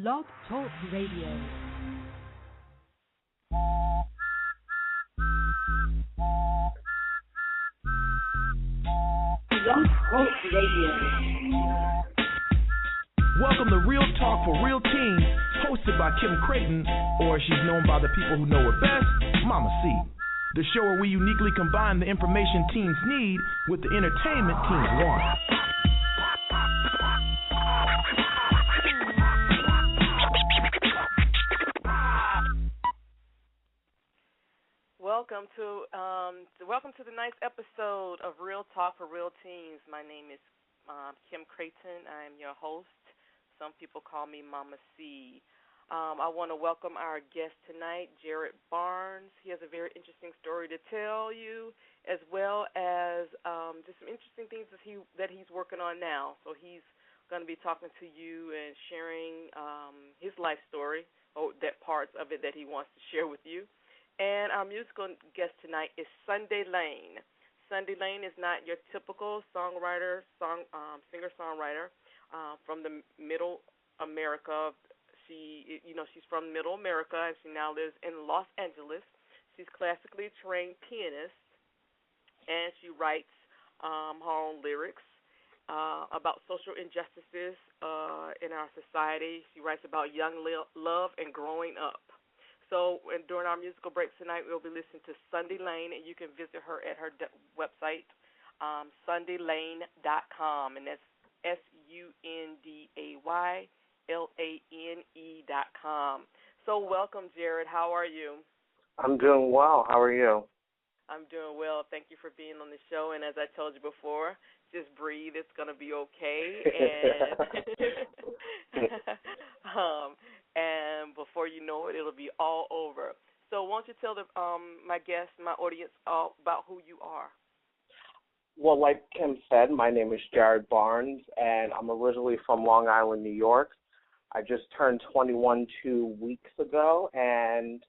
Blog Talk Radio. Blog Talk Radio. Welcome to Real Talk for Real Teens, hosted by Kim Creighton, or as she's known by the people who know her best, Mama C. The show where we uniquely combine the information teens need with the entertainment teens want. Welcome to the nice episode of Real Talk for Real Teens. My name is Kim Creighton. I am your host. Some people call me Mama C. I want to welcome our guest tonight, Jared Barnes. He has a very interesting story to tell you, as well as just some interesting things that he's working on now. So he's going to be talking to you and sharing his life story, or that parts of it that he wants to share with you. And our musical guest tonight is Sunday Lane. Sunday Lane is not your typical singer-songwriter from the Middle America. She's from Middle America, and she now lives in Los Angeles. She's classically trained pianist, and she writes her own lyrics about social injustices in our society. She writes about young love and growing up. So during our musical breaks tonight, we'll be listening to Sunday Lane, and you can visit her at her website, sundaylane.com, and that's SUNDAYLANE.com. So welcome, Jared. How are you? I'm doing well. How are you? I'm doing well. Thank you for being on the show. And as I told you before, just breathe. It's going to be okay. And before you know it, it'll be all over. So why don't you tell my guests, my audience, about who you are? Well, like Kim said, my name is Jared Barnes, and I'm originally from Long Island, New York. I just turned 21 2 weeks ago, and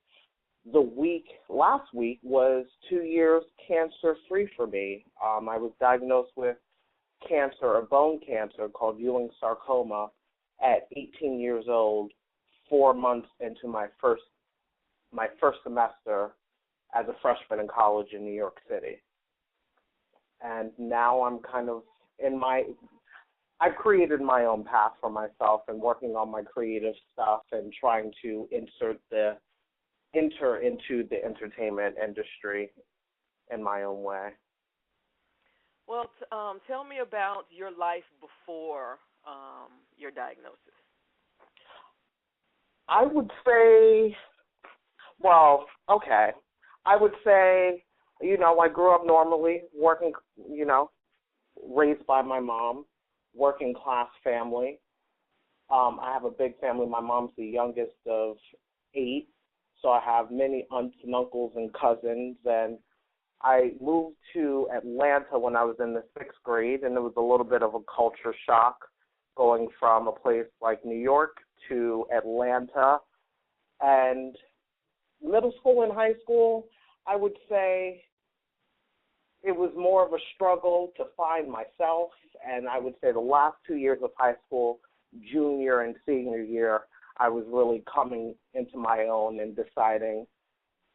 last week was 2 years cancer-free for me. I was diagnosed with cancer, a bone cancer called Ewing sarcoma, at 18 years old, 4 months into my first semester as a freshman in college in New York City. And now I'm kind of I've created my own path for myself and working on my creative stuff and trying to enter into the entertainment industry in my own way. Well, tell me about your life before your diagnosis. I would say, I grew up normally, working, raised by my mom, working class family. I have a big family. My mom's the youngest of 8, so I have many aunts and uncles and cousins. And I moved to Atlanta when I was in the 6th grade, and it was a little bit of a culture shock going from a place like New York to Atlanta. And middle school and high school, I would say it was more of a struggle to find myself. And I would say the last 2 years of high school, junior and senior year, I was really coming into my own and deciding,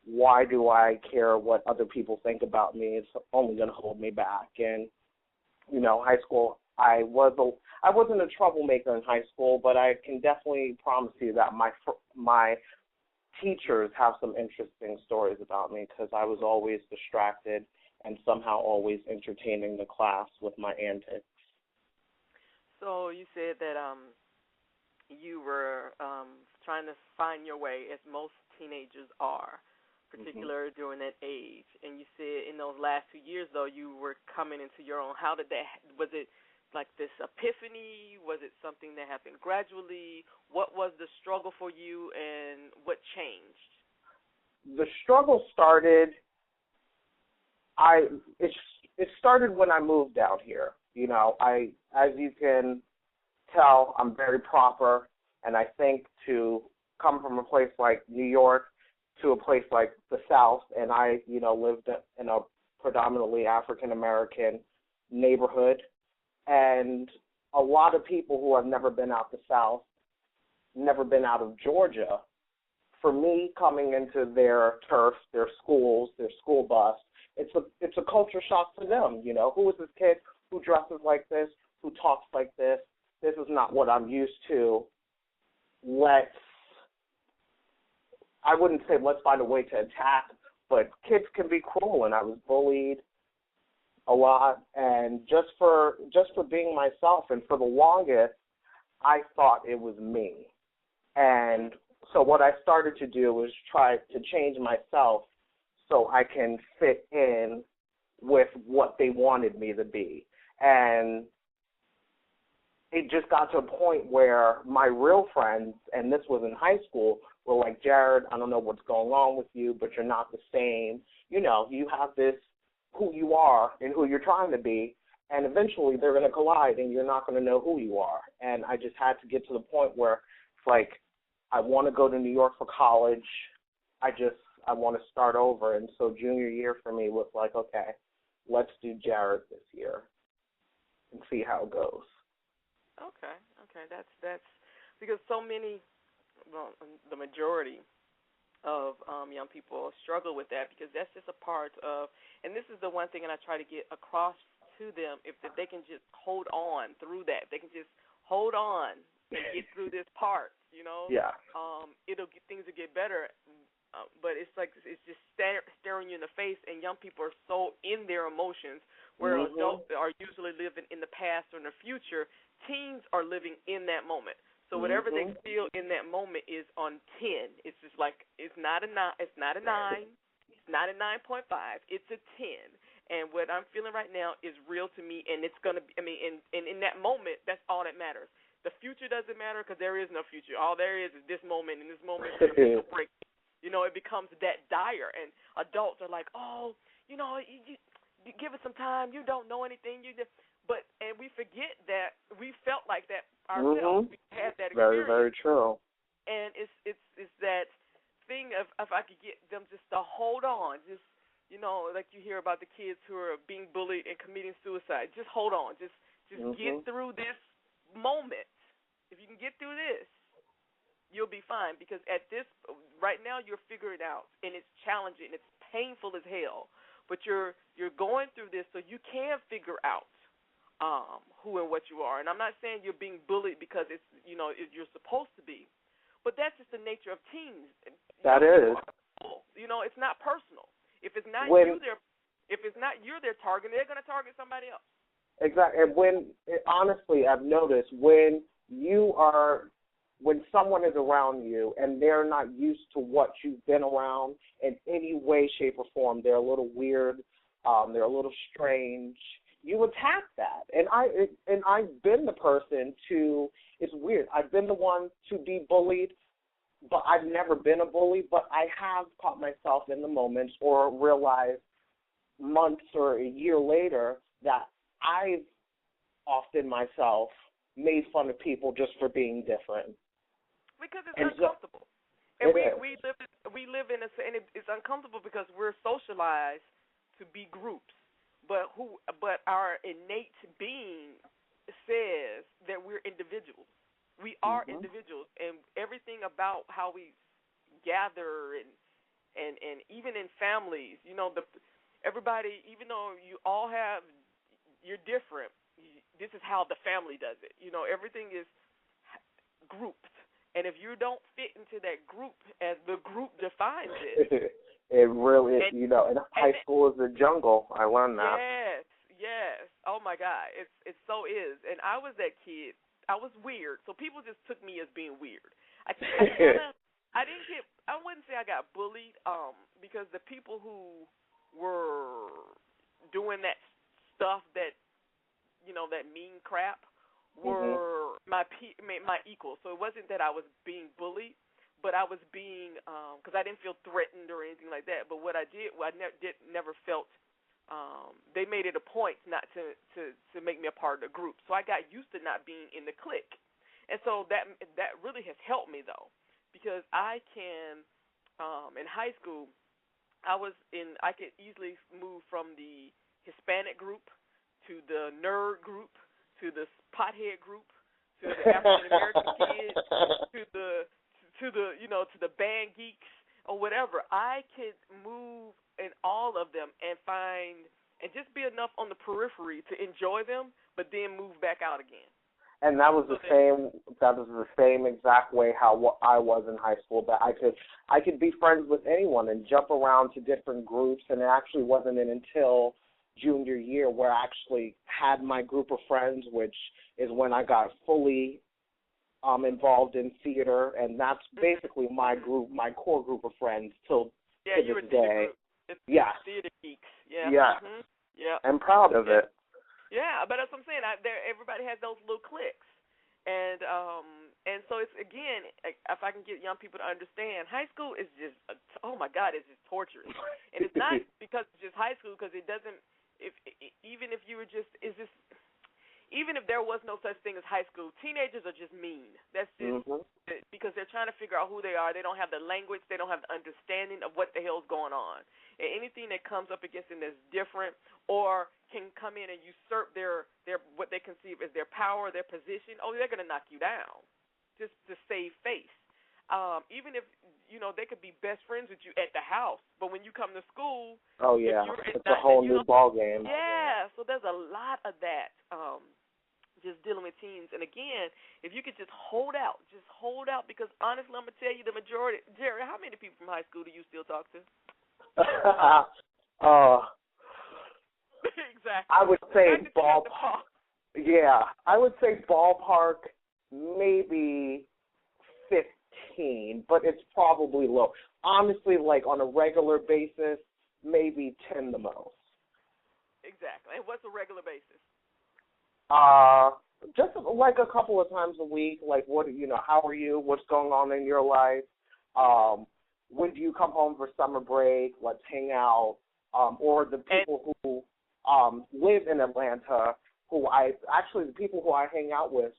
why do I care what other people think about me? It's only going to hold me back. And, high school, I wasn't a troublemaker in high school, but I can definitely promise you that my teachers have some interesting stories about me because I was always distracted and somehow always entertaining the class with my antics. So you said that you were trying to find your way, as most teenagers are, particularly during that age. And you said in those last 2 years, though, you were coming into your own. How did that? Was it like this epiphany? Was it something that happened gradually? What was the struggle for you, and what changed? The struggle started. It started when I moved down here. As you can tell, I'm very proper, and I think to come from a place like New York to a place like the South, and I, lived in a predominantly African American neighborhood, and a lot of people who have never been out the South never been out of Georgia, for me coming into their turf, their schools, their school bus, it's a culture shock for them. You know, who is this kid who dresses like this, who talks like this? This is not what I'm used to. I wouldn't say let's find a way to attack, but kids can be cruel, and I was bullied a lot, and just for being myself, and for the longest, I thought it was me. And so what I started to do was try to change myself so I can fit in with what they wanted me to be. And it just got to a point where my real friends, and this was in high school, were like, Jared, I don't know what's going on with you, but you're not the same. You know, you have this who you are and who you're trying to be, and eventually they're going to collide and you're not going to know who you are. And I just had to get to the point where it's like, I want to go to New York for college. I want to start over. And so junior year for me was like, okay, let's do Jared this year and see how it goes. Okay. That's because so many, well, the majority of young people struggle with that, because that's just a part of, and this is the one thing that I try to get across to them, if they can just hold on through that, they can just hold on and get through this part, you know. Yeah. Things will get better, but it's like it's just staring you in the face, and young people are so in their emotions, where adults are usually living in the past or in the future. Teens are living in that moment. So whatever they feel in that moment is on 10. It's just like it's not a 9. It's not a 9. It's not a 9.5. It's a 10. And what I'm feeling right now is real to me, and it's gonna be. I mean, and in that moment, that's all that matters. The future doesn't matter, because there is no future. All there is this moment, and this moment is going to break. You know, it becomes that dire, and adults are like, oh, you know, you give it some time. You don't know anything. And we forget that we felt like that ourselves. We had that experience. Very, very true. And it's that thing of, if I could get them just to hold on, just, you know, like you hear about the kids who are being bullied and committing suicide. Just hold on. Just get through this moment. If you can get through this, you'll be fine, because at this right now you're figuring out, and it's challenging, it's painful as hell, but you're going through this so you can figure out who and what you are. And I'm not saying you're being bullied because it's, you know, you're supposed to be, but that's just the nature of teens. That is. You know, it's not personal. If it's not you their target, they're going to target somebody else. Exactly. And honestly, I've noticed when someone is around you and they're not used to what you've been around in any way, shape, or form, they're a little weird, they're a little strange, you attack that. And I've been the person to, it's weird, I've been the one to be bullied, but I've never been a bully, but I have caught myself in the moments or realized months or a year later that I've often myself made fun of people just for being different. Because it's uncomfortable. And we live in and it's uncomfortable because we're socialized to be groups. But our innate being says that we're individuals. We are individuals, and everything about how we gather and even in families, you know, everybody, even though you're different, this is how the family does it. You know, everything is grouped. And if you don't fit into that group as the group defines it. It really is, you know, and high school is a jungle. I learned that. Yes. Oh, my God. It so is. And I was that kid. I was weird. So people just took me as being weird. I wouldn't say I got bullied because the people who were doing that stuff, that, you know, that mean crap, were my equals. So it wasn't that I was being bullied, but I was being, because I didn't feel threatened or anything like that. But what I did, never felt, they made it a point not to make me a part of the group. So I got used to not being in the clique. And so that really has helped me, though, because I can, in high school, I could easily move from the Hispanic group to the nerd group to the pothead group to the African American kids, to the band geeks or whatever. I could move in all of them and find and just be enough on the periphery to enjoy them, but then move back out again. And that was the same. That was the same exact way how I was in high school. That I could be friends with anyone and jump around to different groups. And it actually wasn't until junior year where I actually had my group of friends, which is when I got fully involved in theater. And that's basically my group, my core group of friends till to this day. Yeah, theater geeks. Yeah. Yeah. Mm-hmm. Yeah. I'm proud of it. Yeah, but that's what I'm saying. Everybody has those little cliques, and so it's, again, if I can get young people to understand, high school is just, oh my God, it's just torturous, and it's not because it's just high school, because it doesn't. Even if there was no such thing as high school, teenagers are just mean. That's just because they're trying to figure out who they are. They don't have the language. They don't have the understanding of what the hell's going on. And anything that comes up against them that's different or can come in and usurp their what they conceive as their power, their position, they're going to knock you down just to save face. Even if, they could be best friends with you at the house, but when you come to school, it's a whole new ball game. Yeah, so there's a lot of that. Just dealing with teens. And again, if you could just hold out, because honestly, I'm going to tell you the majority. Jerry, how many people from high school do you still talk to? Exactly. I would say ballpark. Yeah, I would say ballpark maybe 15, but it's probably low. Honestly, like on a regular basis, maybe 10 the most. Exactly. And what's a regular basis? Just like a couple of times a week, like how are you? What's going on in your life? When do you come home for summer break? Let's hang out. Or the people who live in Atlanta, the people who I hang out with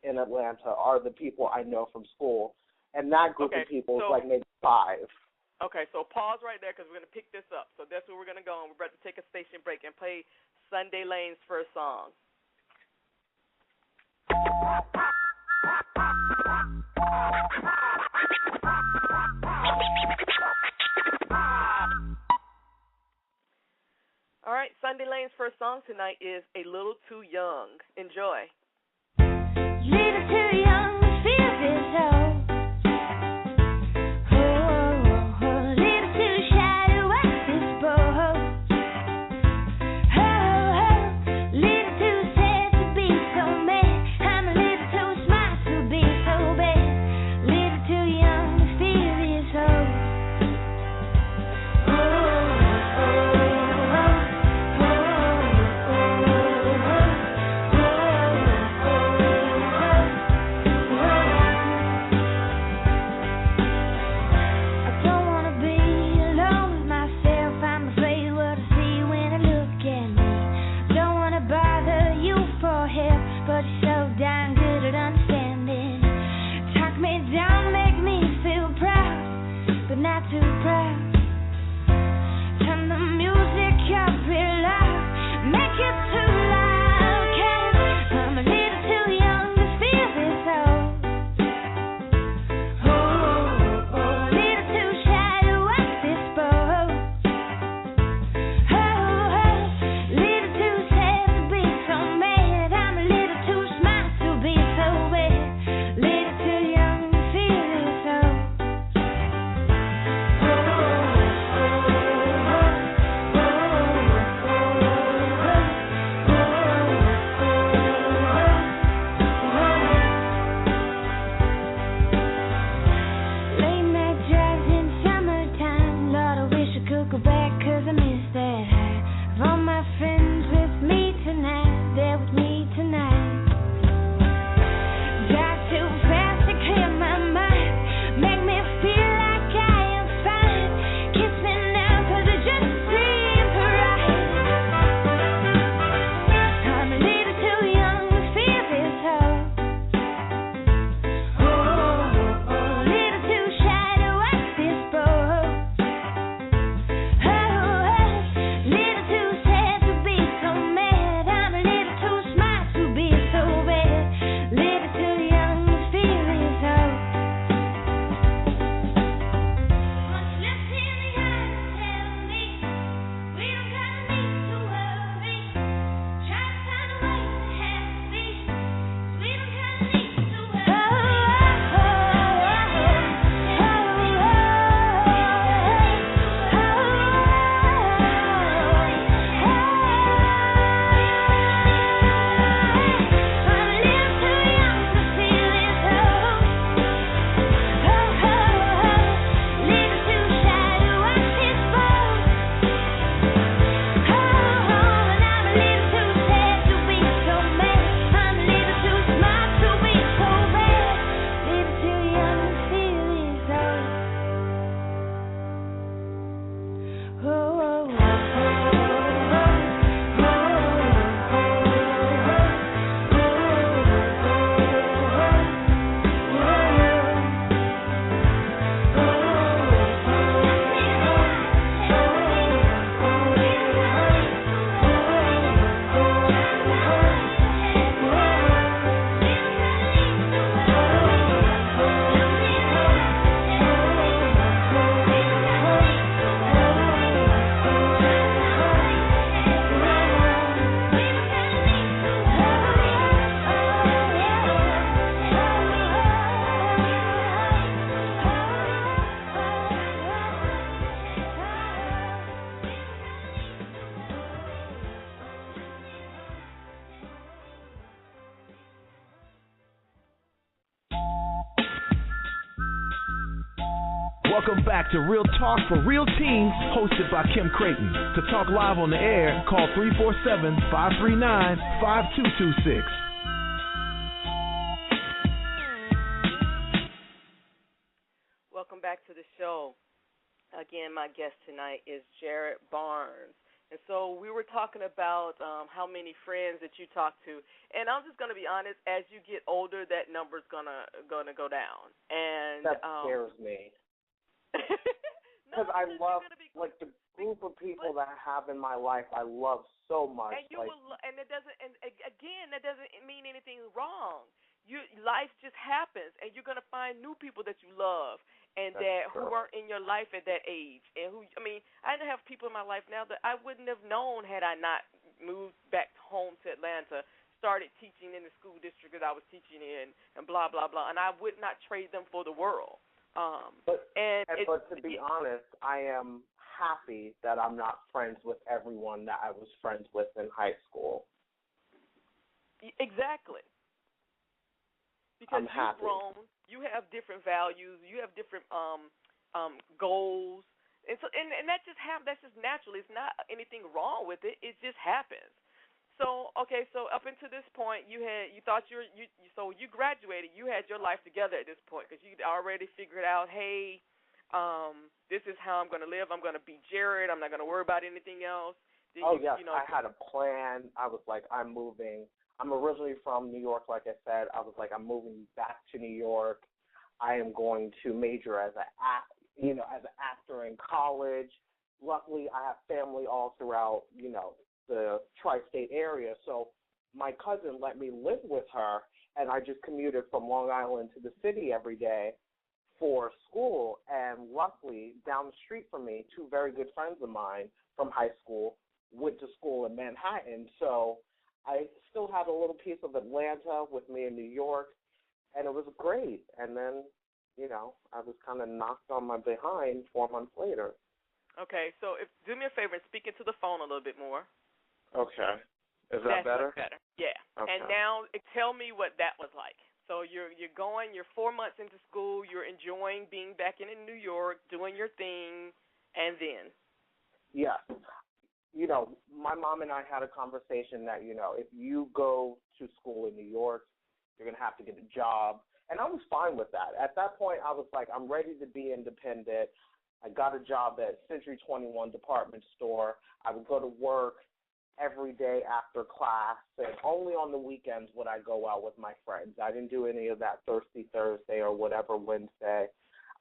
in Atlanta are the people I know from school. And that group of people is like maybe 5. Okay, so pause right there because we're going to pick this up. So that's where we're going to go, and we're about to take a station break and play Sunday Lane's first song. All right, Sunday Lane's first song tonight is A Little Too Young. Enjoy. Little too young to feel this old. Little too shy to wax this bold. Little too sad to be so mad. I'm a little too smart to be so bad. Little too young to feel this old. Welcome back to Real Talk for Real Teens, hosted by Kim Creighton. To talk live on the air, call 347-539-5226. Welcome back to the show. Again, my guest tonight is Jared Barnes. And so we were talking about how many friends that you talk to, and I'm just going to be honest. As you get older, that number's gonna go down. And that scares me because I love like the group of people that I have in my life. I love so much. And and it doesn't. And again, that doesn't mean anything wrong. Life just happens, and you're gonna find new people that you love. And who weren't in your life at that age, and I have people in my life now that I wouldn't have known had I not moved back home to Atlanta, started teaching in the school district that I was teaching in, and blah blah blah. And I would not trade them for the world. But to be honest, I am happy that I'm not friends with everyone that I was friends with in high school. Exactly. Because you've grown, you have different values, you have different goals, and so and that just happens. That's just natural. It's not anything wrong with it. It just happens. So so up until this point, you graduated. You had your life together at this point because you already figured out, hey, this is how I'm going to live. I'm going to be Jared. I'm not going to worry about anything else. Yes, I had a plan. I was like, I'm moving. I'm originally from New York, like I said. I was like, I'm moving back to New York. I am going to major as an actor in college. Luckily, I have family all throughout, the tri-state area. So my cousin let me live with her, and I just commuted from Long Island to the city every day for school. And luckily, down the street from me, two very good friends of mine from high school went to school in Manhattan. So I still had a little piece of Atlanta with me in New York, and it was great. And then, I was kind of knocked on my behind 4 months later. Okay, so do me a favor and speak into the phone a little bit more. Okay. Is that better? That's better, yeah. Okay. And now tell me what that was like. So you're 4 months into school, you're enjoying being back in New York, doing your thing, and then? Yes. My mom and I had a conversation that, if you go to school in New York, you're going to have to get a job. And I was fine with that. At that point, I was like, I'm ready to be independent. I got a job at Century 21 department store. I would go to work every day after class, and only on the weekends would I go out with my friends. I didn't do any of that Thirsty Thursday or whatever Wednesday.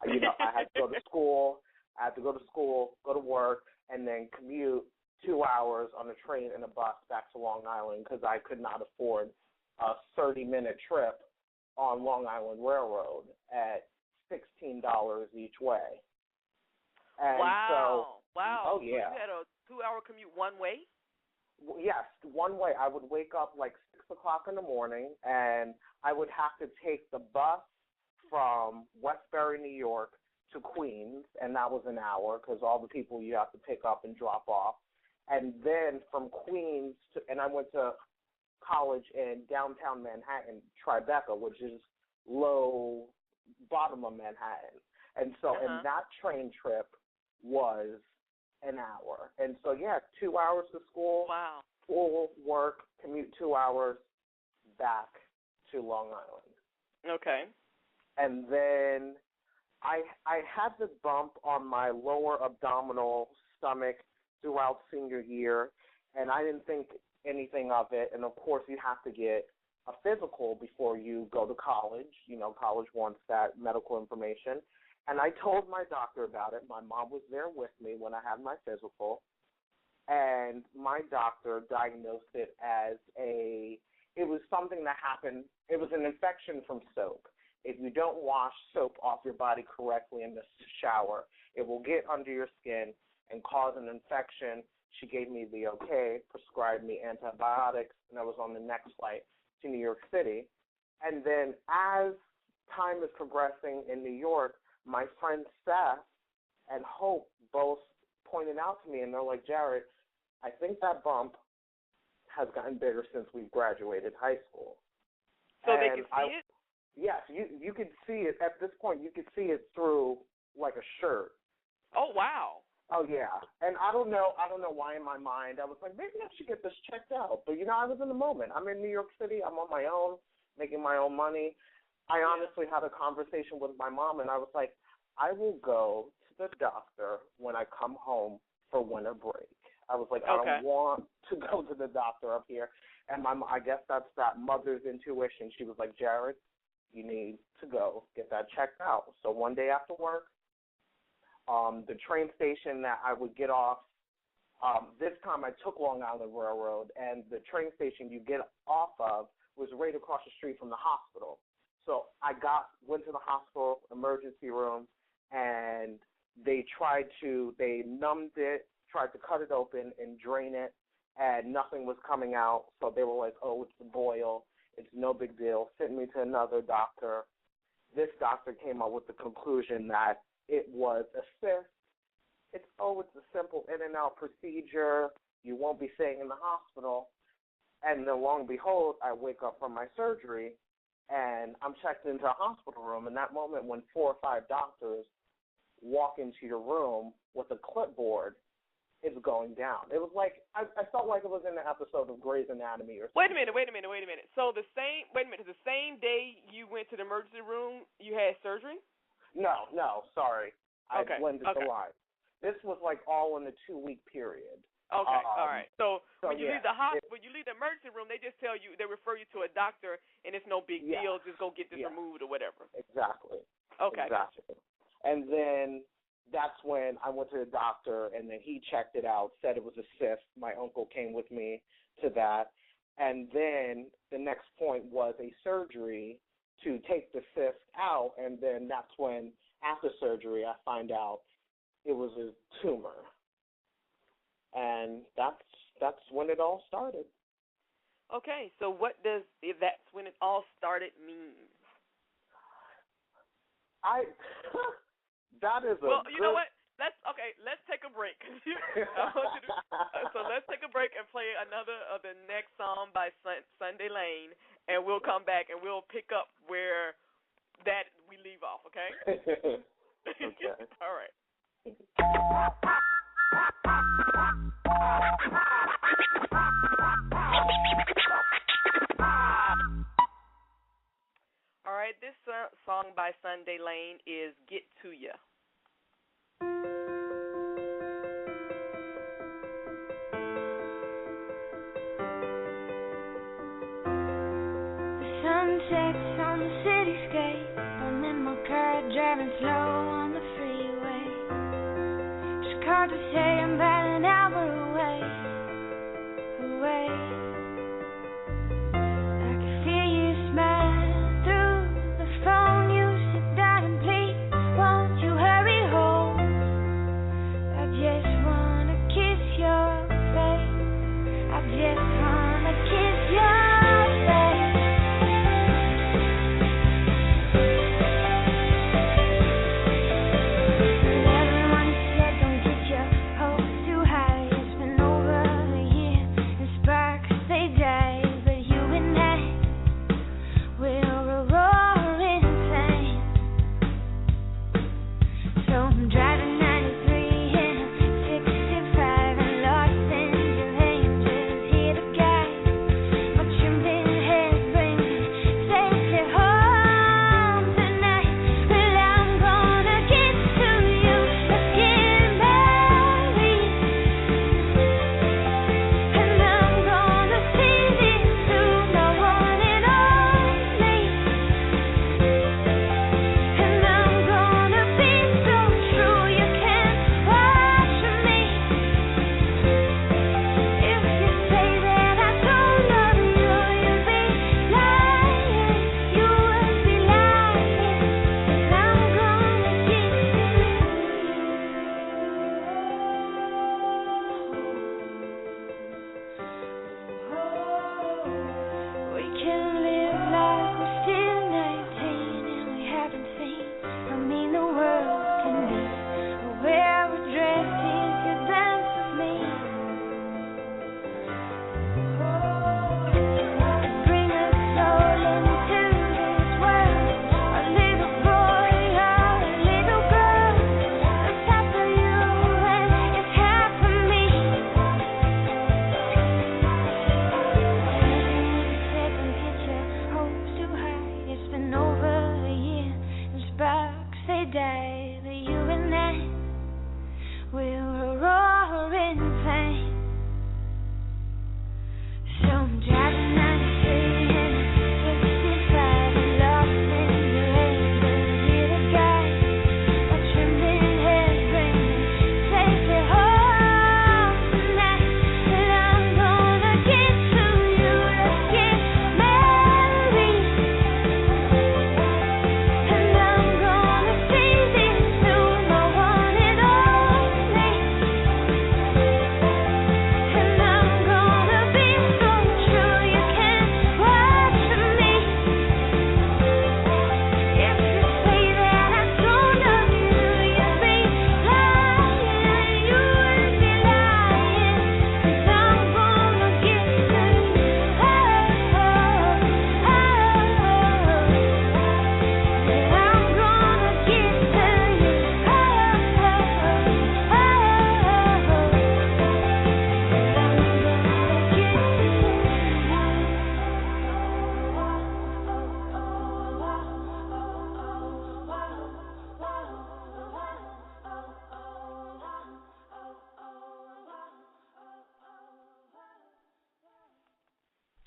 I had to go to school. I had to go to school, go to work, and then commute 2 hours on a train and a bus back to Long Island because I could not afford a 30-minute trip on Long Island Railroad at $16 each way. And wow. Oh, yeah. So you had a 2-hour commute one way? Yes, one way. I would wake up like 6 o'clock in the morning, and I would have to take the bus from Westbury, New York to Queens, and that was an hour because all the people you have to pick up and drop off. And then from Queens and I went to college in downtown Manhattan, Tribeca, which is low bottom of Manhattan. And so and that train trip was an hour. And so, 2 hours to school, school, work, commute 2 hours back to Long Island. Okay. And then I had this bump on my lower abdominal stomach throughout senior year, and I didn't think anything of it. And, of course, you have to get a physical before you go to college. College wants that medical information. And I told my doctor about it. My mom was there with me when I had my physical, and my doctor diagnosed it as it was something that happened. It was an infection from soap. If you don't wash soap off your body correctly in the shower, it will get under your skin and cause an infection. She gave me the okay, prescribed me antibiotics, and I was on the next flight to New York City. And then as time is progressing in New York, my friends Seth and Hope both pointed out to me, and they're like, Jared, I think that bump has gotten bigger since we graduated high school. So they could see it? Yes, you could see it. At this point, you could see it through like a shirt. Oh, wow. Oh yeah, and I don't know why in my mind I was like, maybe I should get this checked out. But I was in the moment. I'm in New York City. I'm on my own, making my own money. I honestly had a conversation with my mom, and I was like, I will go to the doctor when I come home for winter break. I was like, I don't want to go to the doctor up here. And I guess that's that mother's intuition. She was like, Jared, you need to go get that checked out. So one day after work, the train station that I would get off, this time I took Long Island Railroad, and the train station you get off of was right across the street from the hospital. So I went to the hospital emergency room, and they numbed it, tried to cut it open and drain it, and nothing was coming out. So they were like, oh, it's a boil. It's no big deal. Sent me to another doctor. This doctor came up with the conclusion that it was a cyst. It's a simple in-and-out procedure. You won't be staying in the hospital. And then, lo and behold, I wake up from my surgery, and I'm checked into a hospital room. In that moment, when 4 or 5 doctors walk into your room with a clipboard, it's going down. It was like I felt like it was in an episode of Grey's Anatomy or something. Wait a minute. So the same day you went to the emergency room, you had surgery? No, sorry. I blended the line. This was like all in a 2-week period. Okay, all right. So when you leave the when you leave the emergency room, they just tell you, they refer you to a doctor, and it's no big deal. Just go get this removed or whatever. Exactly. Okay. Exactly. And then that's when I went to the doctor, and then he checked it out, said it was a cyst. My uncle came with me to that. And then the next point was a surgery to take the cyst out, and then that's when, after surgery, I find out it was a tumor. And that's when it all started. Okay, so what does "that's when it all started" mean? That is well, you know what? Let's take a break. So let's take a break and play another of the next song by Sunday Lane, and we'll come back and we'll pick up where that we leave off. Okay? Okay. All right. All right, this song by Sunday Lane is "Get to Ya." The sun sets on the cityscape. I'm in my car driving slow on the freeway. Just called to say I'm about an hour away. I can feel you smile through the phone. You sit down and please, won't you hurry home? I just wanna kiss your face. I just wanna kiss your face. Everyone said don't get your hopes too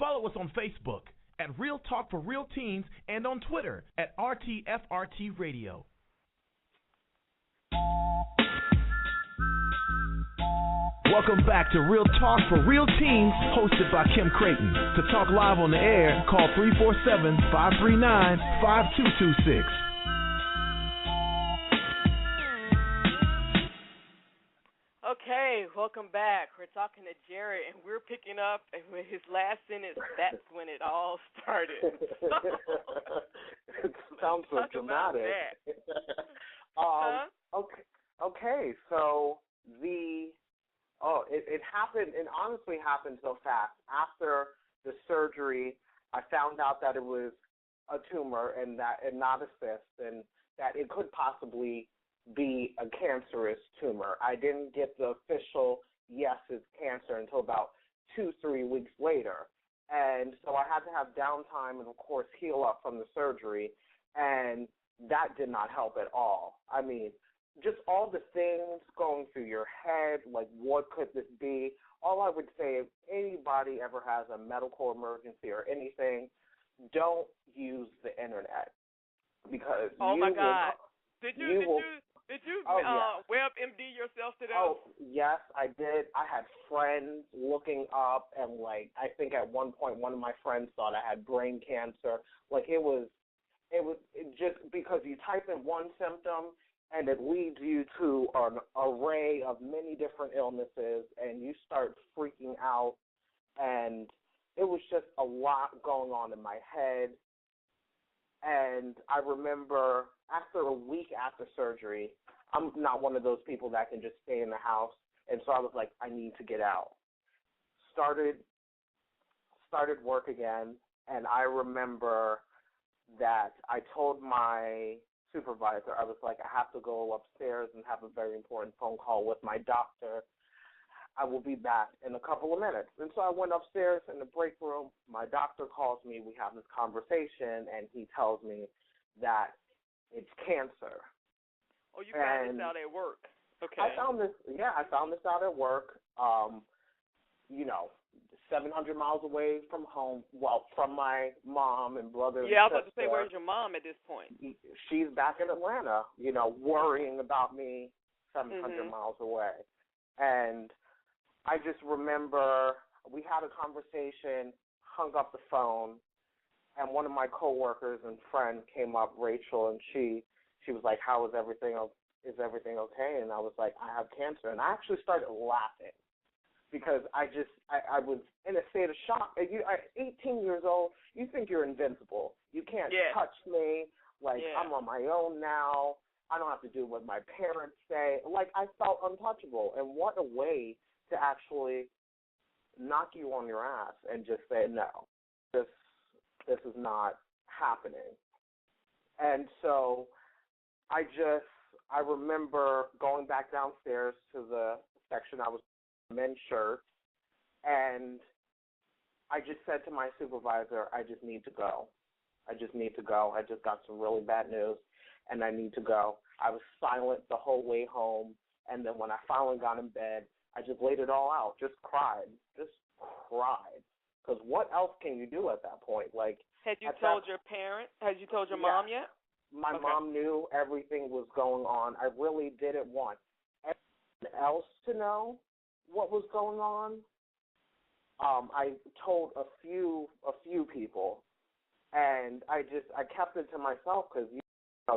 Follow us on Facebook at Real Talk for Real Teens and on Twitter at RTFRT Radio. Welcome back to Real Talk for Real Teens, hosted by Kim Creighton. To talk live on the air, call 347-539-5226. Okay, welcome back. We're talking to Jared, and we're picking up with his last sentence. That's when it all started. It sounds so dramatic. Okay, so it happened, and honestly happened so fast. After the surgery, I found out that it was a tumor and not a cyst, and that it could possibly be a cancerous tumor. I didn't get the official yes, it's cancer until about 2-3 weeks later. And so I had to have downtime and, of course, heal up from the surgery, and that did not help at all. I mean, just all the things going through your head, like what could this be? All I would say, if anybody ever has a medical emergency or anything, don't use the internet, because Did you WebMD yourself to that? Oh, yes, I did. I had friends looking up, and I think at one point one of my friends thought I had brain cancer. It was just because you type in one symptom and it leads you to an array of many different illnesses, and you start freaking out, and it was just a lot going on in my head. And I remember after a week after surgery, I'm not one of those people that can just stay in the house, and so I was like, I need to get out. Started work again, and I remember that I told my supervisor, I was like, I have to go upstairs and have a very important phone call with my doctor. I will be back in a couple of minutes. And so I went upstairs in the break room. My doctor calls me. We have this conversation, and he tells me that it's cancer. Oh, you found this out at work. Okay. I found this out at work. 700 miles away from home, from my mom and brother. Yeah, I was about to say, where's your mom at this point? She's back in Atlanta, worrying about me 700 miles away. And I just remember we had a conversation, hung up the phone, and one of my coworkers and friends came up, Rachel, and she was like, "How is everything? Is everything okay?" And I was like, "I have cancer." And I actually started laughing because I was in a state of shock. At 18 years old, you think you're invincible. You can't touch me. I'm on my own now. I don't have to do what my parents say. I felt untouchable. And what a way to actually knock you on your ass and just say, no, this is not happening. And so I remember going back downstairs to the section I was in, men's shirts, and I just said to my supervisor, I just need to go. I just got some really bad news, and I need to go. I was silent the whole way home, and then when I finally got in bed, I just laid it all out, just cried. Because what else can you do at that point? Had you told your parents? Had you told your mom yet? My mom knew everything was going on. I really didn't want anyone else to know what was going on. I told a few people, and I kept it to myself because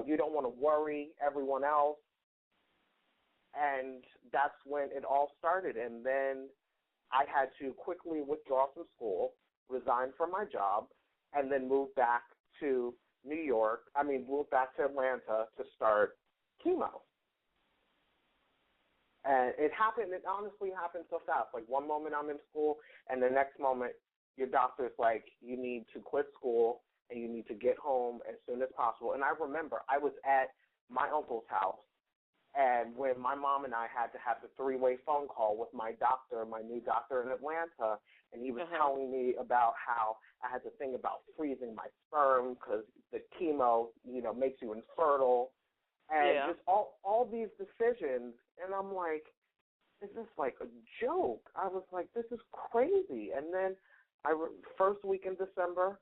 you don't want to worry everyone else. And that's when it all started. And then I had to quickly withdraw from school, resign from my job, and then move back to Atlanta to start chemo. And it honestly happened so fast. One moment I'm in school, and the next moment your doctor's like, you need to quit school and you need to get home as soon as possible. And I remember I was at my uncle's house, and when my mom and I had to have the 3-way phone call with my new doctor in Atlanta, and he was telling me about how I had to think about freezing my sperm because the chemo, makes you infertile, and just all these decisions. And I'm like, is this a joke? I was like, this is crazy. And then first week in December,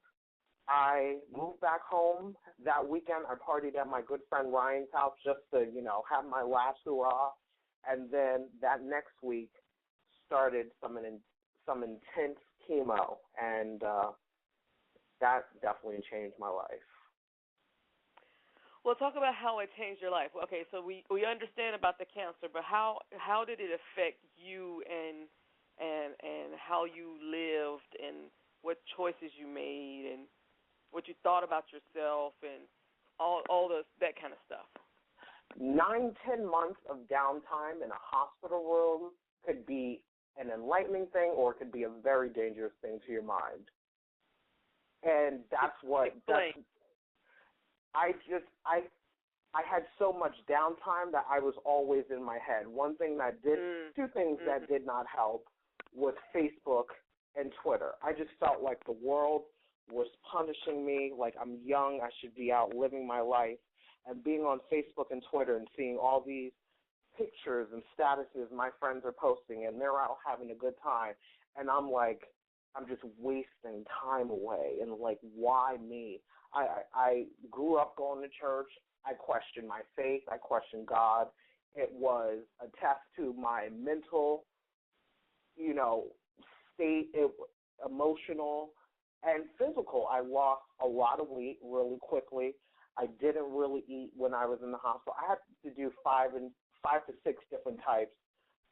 I moved back home. That weekend, I partied at my good friend Ryan's house just to, have my last hurrah. And then that next week started some intense chemo, and that definitely changed my life. Well, talk about how it changed your life. Okay, so we understand about the cancer, but how did it affect you and how you lived and what choices you made and what you thought about yourself and all that kind of stuff? 9-10 months of downtime in a hospital room could be an enlightening thing, or it could be a very dangerous thing to your mind. And that's what I had so much downtime that I was always in my head. Two things that did not help was Facebook and Twitter. I just felt like the world was punishing me, like I'm young, I should be out living my life. And being on Facebook and Twitter and seeing all these pictures and statuses my friends are posting, and they're out having a good time, and I'm like, I'm just wasting time away, and like, why me? I grew up going to church. I questioned my faith. I questioned God. It was a test to my mental, state, emotional and physical. I lost a lot of weight really quickly. I didn't really eat when I was in the hospital. I had to do 5 to 6 different types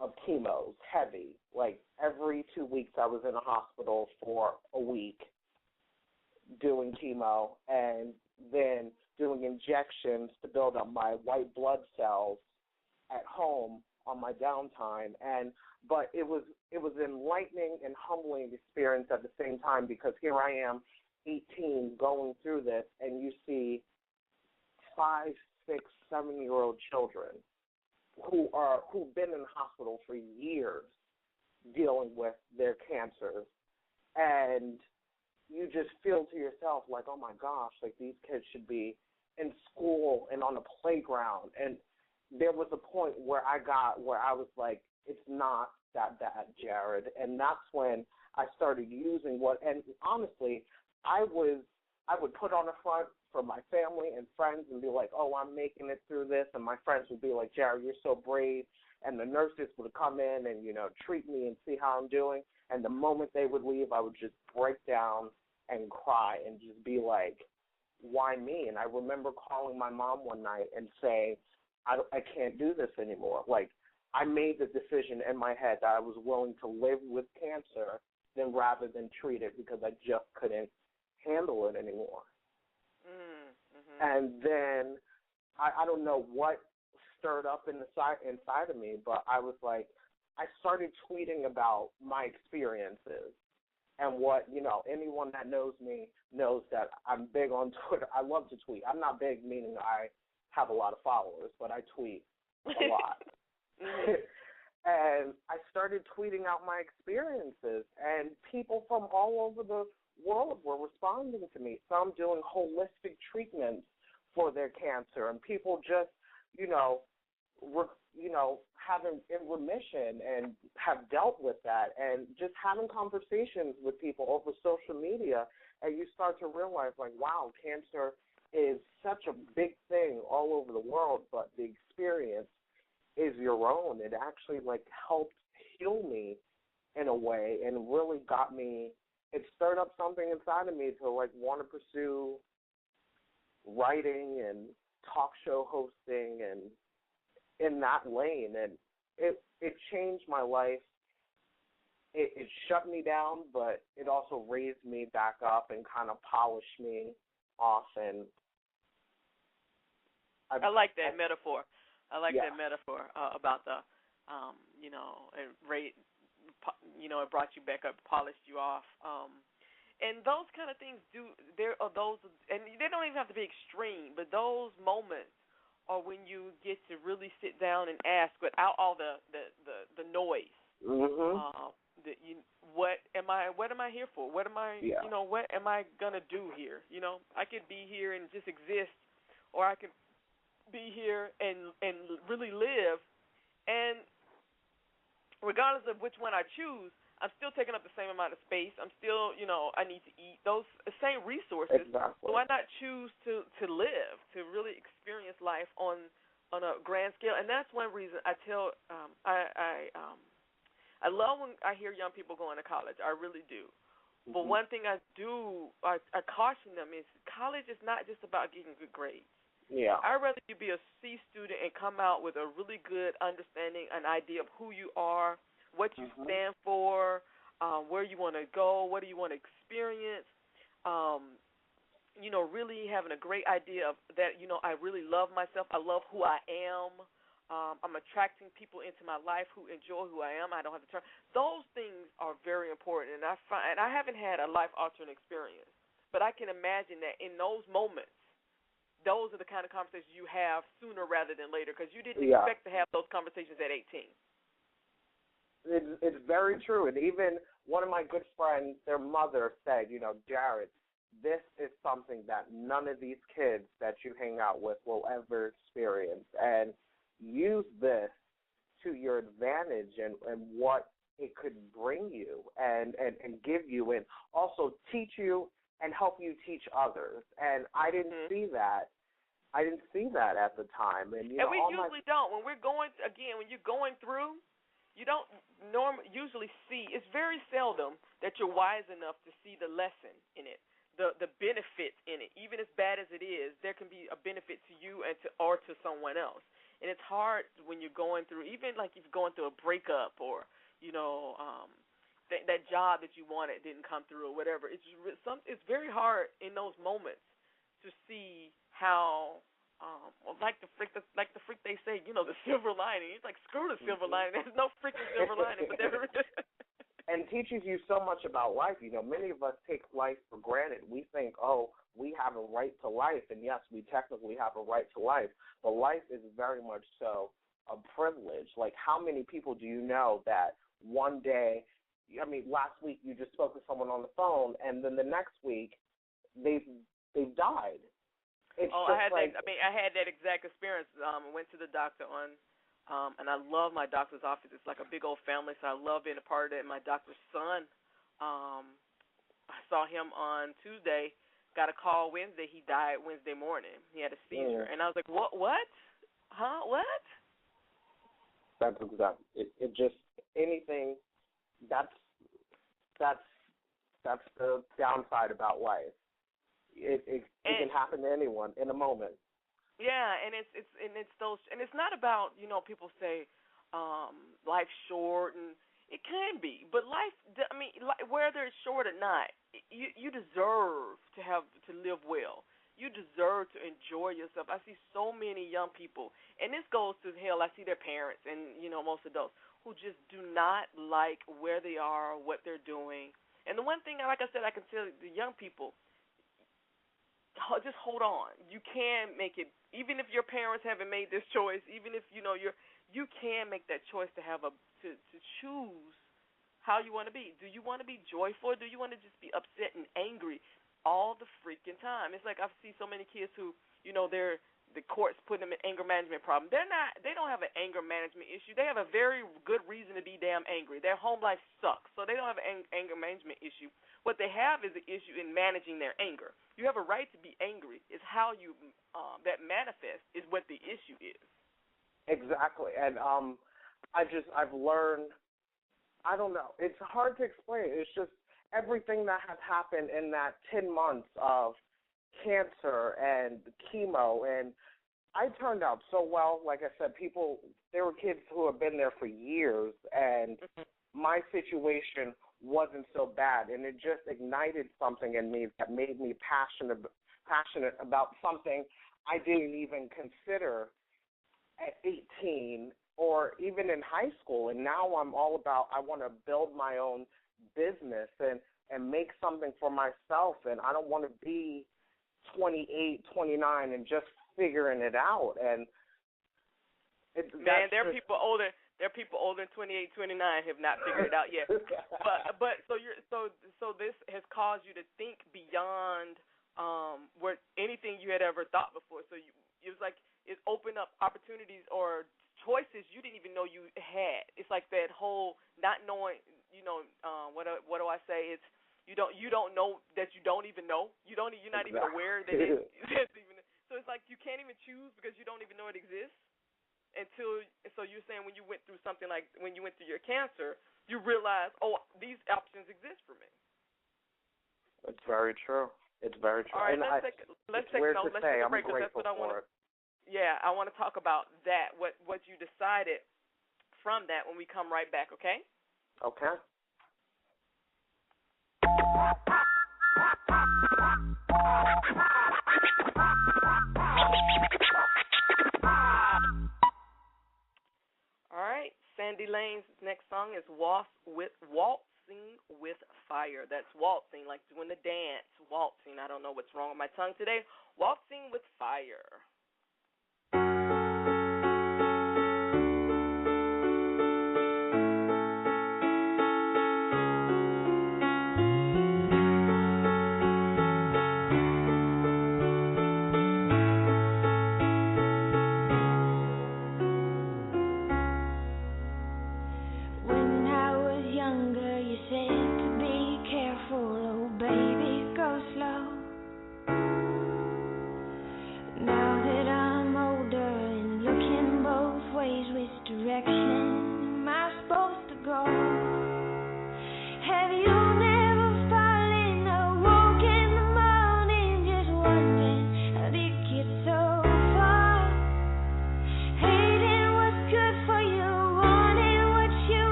of chemos, heavy. Like every 2 weeks I was in a hospital for a week doing chemo and then doing injections to build up my white blood cells at home on my downtime. But it was an enlightening and humbling experience at the same time, because here I am, 18, going through this, and you see 5, 6, 7-year-old children who've been in the hospital for years dealing with their cancers, and you just feel to yourself like, oh my gosh, like these kids should be in school and on the playground. And there was a point where I was like, it's not that bad, Jared. And that's when I started using and honestly, I would put on a front for my family and friends and be like, oh, I'm making it through this. And my friends would be like, Jared, you're so brave. And the nurses would come in and, treat me and see how I'm doing. And the moment they would leave, I would just break down and cry and just be like, why me? And I remember calling my mom one night and saying, I can't do this anymore. Like, I made the decision in my head that I was willing to live with cancer rather than treat it, because I just couldn't handle it anymore. Mm-hmm. And then I don't know what stirred up inside of me, but I was like, I started tweeting about my experiences. And what, anyone that knows me knows that I'm big on Twitter. I love to tweet. I'm not big, meaning I have a lot of followers, but I tweet a lot. And I started tweeting out my experiences, and people from all over the world were responding to me, some doing holistic treatments for their cancer, and people just, having in remission and have dealt with that, and just having conversations with people over social media, and you start to realize, like, wow, cancer is such a big thing all over the world, but the experience is your own. It actually, like, helped heal me in a way and really got me, it stirred up something inside of me to, like, want to pursue writing and talk show hosting and in that lane, and it changed my life. It shut me down, but it also raised me back up and kind of polished me off. And I like that metaphor. I like that metaphor about the, it brought you back up, polished you off. And those kind of things there are those, and they don't even have to be extreme, but those moments or when you get to really sit down and ask without all the noise. Mm-hmm. What am I here for? What am I what am I gonna do here? I could be here and just exist, or I could be here and really live. And regardless of which one I choose, I'm still taking up the same amount of space. I'm still, I need to eat those same resources. Exactly. So why not choose to live, to really experience life on a grand scale? And that's one reason I tell I love when I hear young people going to college. I really do. But one thing I caution them is college is not just about getting good grades. Yeah. I'd rather you be a C student and come out with a really good understanding, an idea of who you are, what you stand for, where you want to go, what do you want to experience, really having a great idea of that, I really love myself. I love who I am. I'm attracting people into my life who enjoy who I am. I don't have to turn. Those things are very important, and I haven't had a life-altering experience, but I can imagine that in those moments, those are the kind of conversations you have sooner rather than later, because you didn't expect to have those conversations at 18. It's very true, and even one of my good friends, their mother said, Jared, this is something that none of these kids that you hang out with will ever experience, and use this to your advantage and what it could bring you and give you, and also teach you and help you teach others. And I didn't see that. I didn't see that at the time. And we usually don't. When we're going, when you're going through, you don't usually see. It's very seldom that you're wise enough to see the lesson in it, the benefit in it. Even as bad as it is, there can be a benefit to you or to someone else. And it's hard when you're going through, even like if you're going through a breakup or, that job that you wanted didn't come through or whatever. It's very hard in those moments to see how, like the freak they say, the silver lining. It's like, screw the silver lining. There's no freaking silver lining, but there is. And teaches you so much about life. Many of us take life for granted. We think, we have a right to life, and yes, we technically have a right to life, but life is very much so a privilege. Like, how many people do you know that one day, last week you just spoke to someone on the phone, and then the next week they've died. I had that exact experience. I went to the doctor and I love my doctor's office. It's like a big old family, so I love being a part of it. My doctor's son, I saw him on Tuesday. Got a call Wednesday. He died Wednesday morning. He had a seizure, and I was like, "What? Huh? What?" That's exactly. It just anything. That's the downside about life. It can happen to anyone in a moment. Yeah, and it's not about, people say life's short, and it can be, but life, whether it's short or not, you deserve to live well. You deserve to enjoy yourself. I see so many young people, and this goes to hell. I see their parents and most adults who just do not like where they are, what they're doing. And the one thing, like I said, I can tell the young people, just hold on. You can make it, even if your parents haven't made this choice. Even if you can make that choice to to choose how you want to be. Do you want to be joyful? Or do you want to just be upset and angry all the freaking time? It's like I see so many kids who, the courts put them in anger management problem. They don't have an anger management issue. They have a very good reason to be damn angry. Their home life sucks, so they don't have an anger management issue. What they have is an issue in managing their anger. You have a right to be angry. It's how you that manifests is what the issue is. Exactly, and I've learned. I don't know. It's hard to explain. It's just everything that has happened in that 10 months of cancer and chemo, and I turned out so well. Like I said, there were kids who have been there for years, and my situation wasn't so bad, and it just ignited something in me that made me passionate about something I didn't even consider at 18 or even in high school. And now I'm all about, I want to build my own business and make something for myself, and I don't want to be 28, 29 and just figuring it out. And there are people older. There are people older than 28, 29 have not figured it out yet. But so this has caused you to think beyond what anything you had ever thought before. So it was like it opened up opportunities or choices you didn't even know you had. It's like that whole not knowing what do I say? It's you don't know that you don't even know. You're not even aware that it's even. So it's like you can't even choose because you don't even know it exists until. So you're saying when you went through something like when you went through your cancer, you realize, oh, these options exist for me. It's very true. It's very true. All right, and let's take a break because that's what I want to. Yeah, I want to talk about that. What you decided from that when we come right back. Okay. Okay. All right, Sandy Lane's next song is Waltzing with Fire. That's waltzing, like doing the dance, waltzing. I don't know what's wrong with my tongue today. Waltzing with Fire.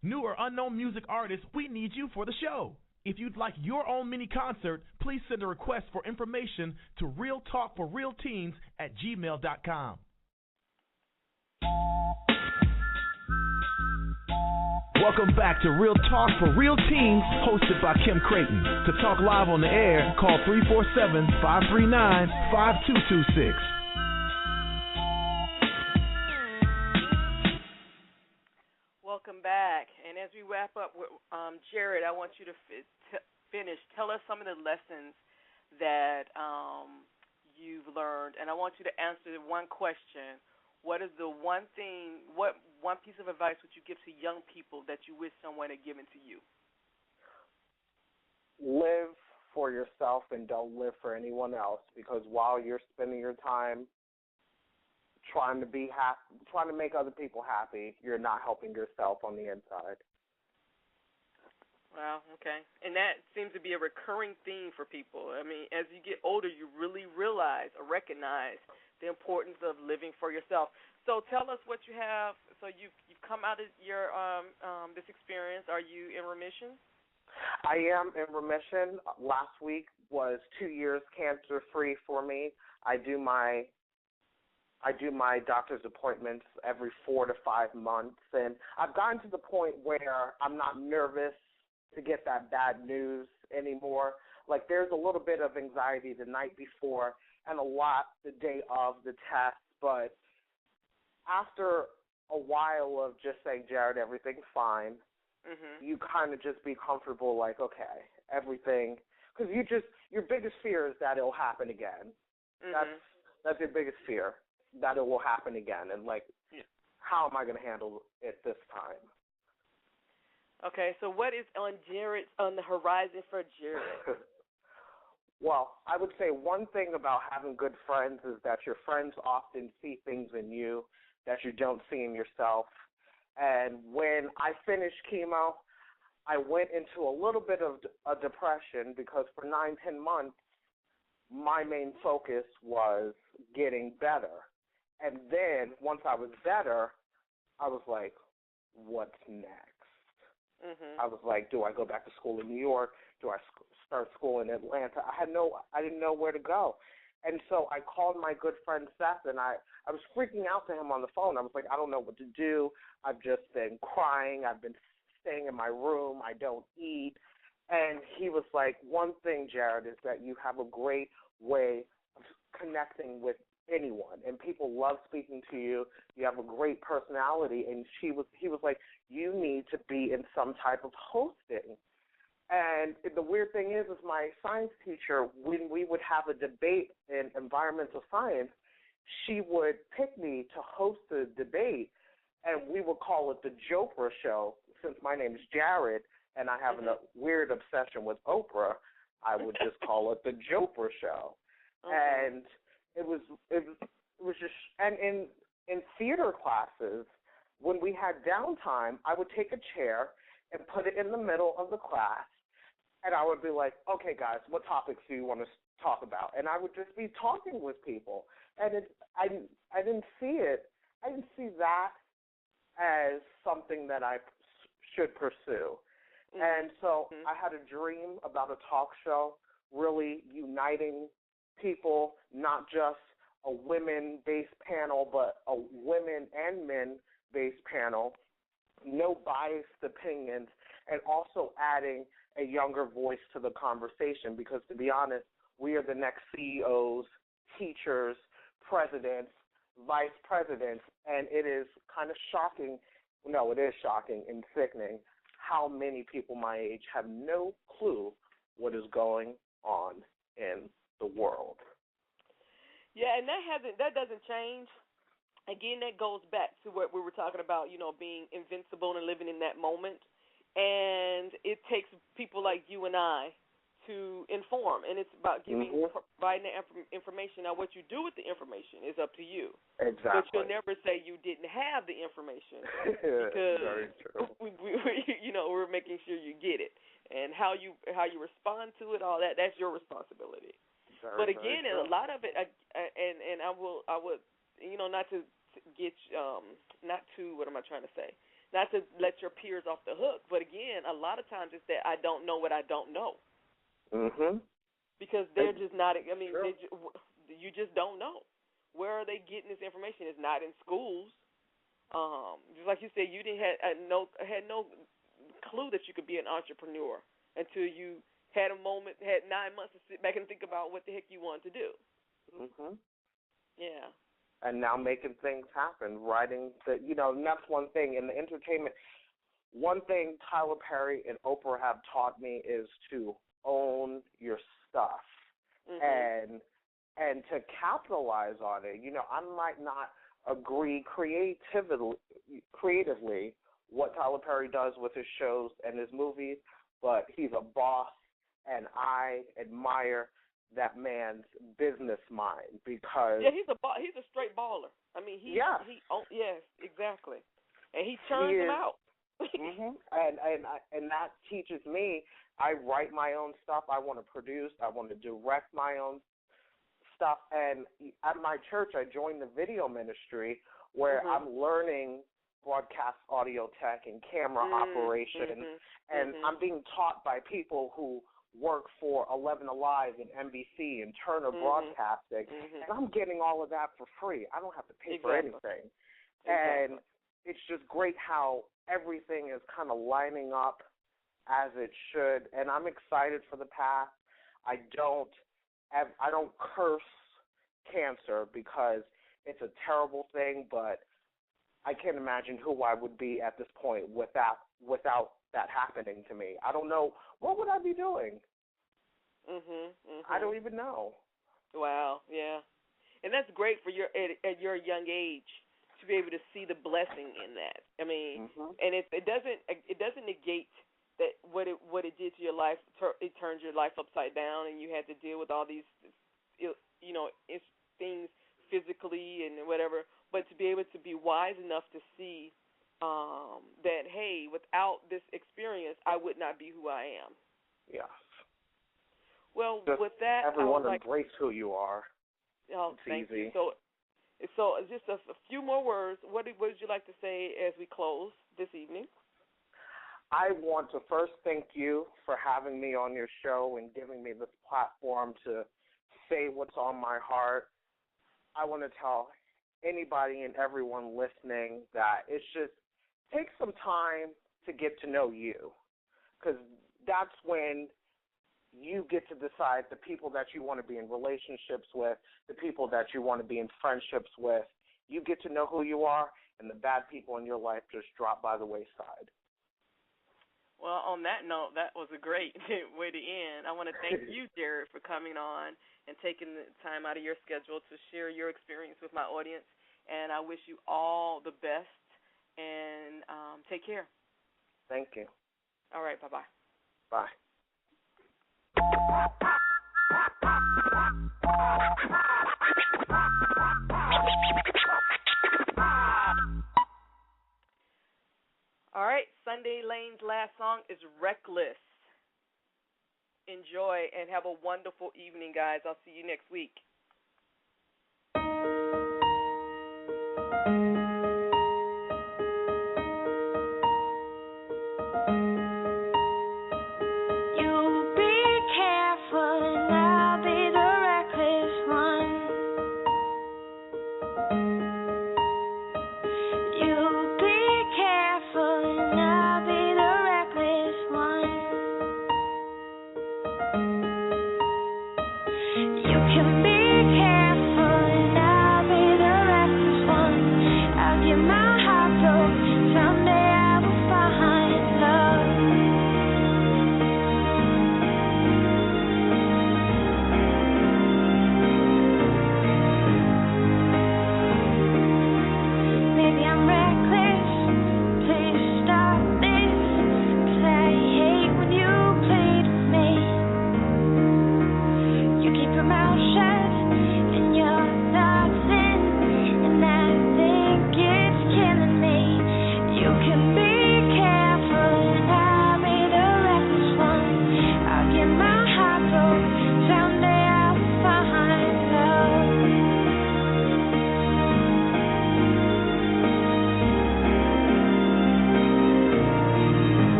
New or unknown music artists, we need you for the show. If you'd like your own mini concert, please send a request for information to realtalkforrealteens@gmail.com. Welcome back to Real Talk for Real Teens, hosted by Kim Creighton. To talk live on the air, call 347-539-5226. Jared, I want you to finish. Tell us some of the lessons that you've learned, and I want you to answer one question. What is the one thing, what one piece of advice would you give to young people that you wish someone had given to you? Live for yourself and don't live for anyone else, because while you're spending your time trying to be happy, trying to make other people happy, you're not helping yourself on the inside. Wow, okay. And that seems to be a recurring theme for people. I mean, as you get older, you really realize or recognize the importance of living for yourself. So tell us what you have. So you've come out of your this experience. Are you in remission? I am in remission. Last week was 2 years cancer-free for me. I do my doctor's appointments every 4 to 5 months, and I've gotten to the point where I'm not nervous to get that bad news anymore. Like, there's a little bit of anxiety the night before and a lot the day of the test, but after a while of just saying, Jared, everything's fine, you kind of just be comfortable, like, okay, everything, because your biggest fear is that it'll happen again. That's your biggest fear, that it will happen again, and like, how am I going to handle it this time? Okay, so what is on the horizon for Jared? Well, I would say one thing about having good friends is that your friends often see things in you that you don't see in yourself. And when I finished chemo, I went into a little bit of a depression because for 9-10 months, my main focus was getting better. And then once I was better, I was like, what's next? I was like, do I go back to school in New York? Do I start school in Atlanta? I didn't know where to go. And so I called my good friend Seth, and I was freaking out to him on the phone. I was like, I don't know what to do. I've just been crying. I've been staying in my room. I don't eat. And he was like, one thing, Jared, is that you have a great way of connecting with anyone, and people love speaking to you. You have a great personality. And he was like, you need to be in some type of hosting. And the weird thing is my science teacher, when we would have a debate in environmental science, she would pick me to host the debate, and we would call it the Jopra Show. Since my name is Jared and I have a weird obsession with Oprah, I would just call it the Jopra Show. And it was just, and in theater classes, when we had downtime, I would take a chair and put it in the middle of the class, and I would be like, okay, guys, what topics do you want to talk about? And I would just be talking with people. And I didn't see that as something that I should pursue. And so I had a dream about a talk show really uniting people, not just a women-based panel, but a women and men-based panel, no biased opinions, and also adding a younger voice to the conversation, because to be honest, we are the next CEOs, teachers, presidents, vice presidents, and it is kind of shocking, no, it is shocking and sickening how many people my age have no clue what is going on in the world. Yeah, and that doesn't change. Again, that goes back to what we were talking about, being invincible and living in that moment. And it takes people like you and I to inform, and it's about providing the information. Now, what you do with the information is up to you. Exactly. But you'll never say you didn't have the information because very true. we're making sure you get it, and how you respond to it, all that's your responsibility. But again, a lot of it, and I would, not to get, what am I trying to say? Not to let your peers off the hook, but again, a lot of times it's that I don't know what I don't know. Because they're just not. I mean, you just don't know. Where are they getting this information? It's not in schools. Just like you said, you had no clue that you could be an entrepreneur until you had a moment, had 9 months to sit back and think about what the heck you wanted to do. Yeah. And now making things happen, writing and that's one thing in the entertainment. one thing Tyler Perry and Oprah have taught me is to own your stuff and to capitalize on it. You know, I might not agree creatively what Tyler Perry does with his shows and his movies, but he's a boss, and I admire that man's business mind because he's a straight baller. I mean, yes, exactly, and he turns them out. And that teaches me. I write my own stuff. I want to produce. I want to direct my own stuff. And at my church, I joined the video ministry where I'm learning broadcast audio tech and camera operation, and I'm being taught by people who work for 11 Alive and NBC and Turner Broadcasting, and I'm getting all of that for free. I don't have to pay for anything. And it's just great how everything is kind of lining up as it should, and I'm excited for the path. I don't curse cancer because it's a terrible thing, but I can't imagine who I would be at this point without that happening to me. I don't know. What would I be doing? I don't even know. Wow, yeah. And that's great for at your young age to be able to see the blessing in that. I mean, and it doesn't negate that what it did to your life. It turned your life upside down, and you had to deal with all these, things physically and whatever. But to be able to be wise enough to see that, hey, without this experience, I would not be who I am. Yes. Well, just with that, everyone embrace who you are. Oh, it's thank easy. you. So just a few more words. What would you like to say as we close this evening? I want to first thank you for having me on your show and giving me this platform to say what's on my heart. I want to tell anybody and everyone listening that it's just take some time to get to know you, because that's when you get to decide the people that you want to be in relationships with, the people that you want to be in friendships with. You get to know who you are, and the bad people in your life just drop by the wayside. Well, on that note, that was a great way to end. I want to thank you, Jared, for coming on and taking the time out of your schedule to share your experience with my audience. And I wish you all the best, and take care. Thank you. All right, bye-bye. Bye. All right, Sunday Lane's last song is Reckless. Enjoy and have a wonderful evening, guys. I'll see you next week. You can be careful and I'll be the reckless one.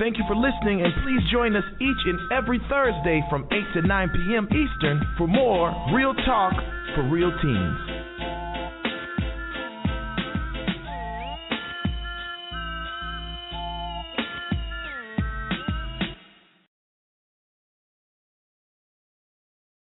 Thank you for listening, and please join us each and every Thursday from 8 to 9 p.m. Eastern for more Real Talk for Real Teens.